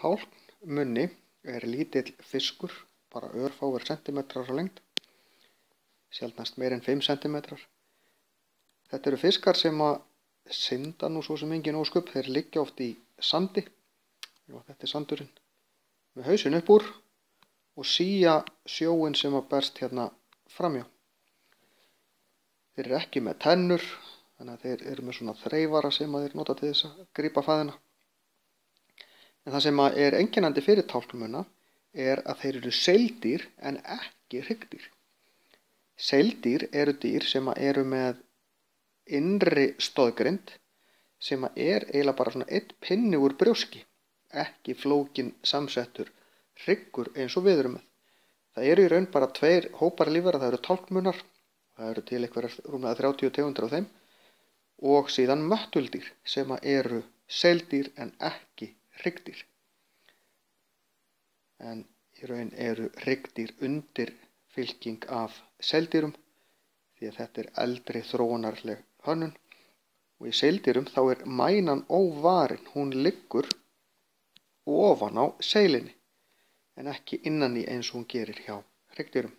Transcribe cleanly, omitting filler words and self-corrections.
tálknmunni lítill fiskur, bara örfáir sentimetrar á lengd, sjaldnast meir en 5 sentimetrar. Þetta eru fiskar sem að synda nú svo sem engin ósköp, þeir liggja oft í sandi, og þetta sandurinn, með hausinn upp úr og sía sjóinn sem að berst hérna framjá. Þeir eru ekki með tennur, þannig að þeir eru með svona þreifara sem að þeir nota til þess að grípa fæðina. En það sem að einkennandi fyrir tálknmunna að þeir eru seildýr en ekki hryggdýr. Seildýr eru dýr sem að eru með innri stoðgrind sem að eiginlega bara svona einn pinni úr brjóski, ekki flókin samsettur hryggur eins og við erum með. Það eru í raun bara 2 hópar lífvera, það eru tálknmunnar, það eru til einhverjar rúmlega 30 tegundir af þeim, og síðan möttuldýr sem að eru seildýr en ekki hryggdýr. En í raun eru hryggdýr undir fylking af seildýrum, því að þetta eldri þróunarleg hönnun, og í seildýrum þá mænan óvarin, hún liggur ofan á seilinni en ekki innan í eins og hún gerir hjá hryggdýrum.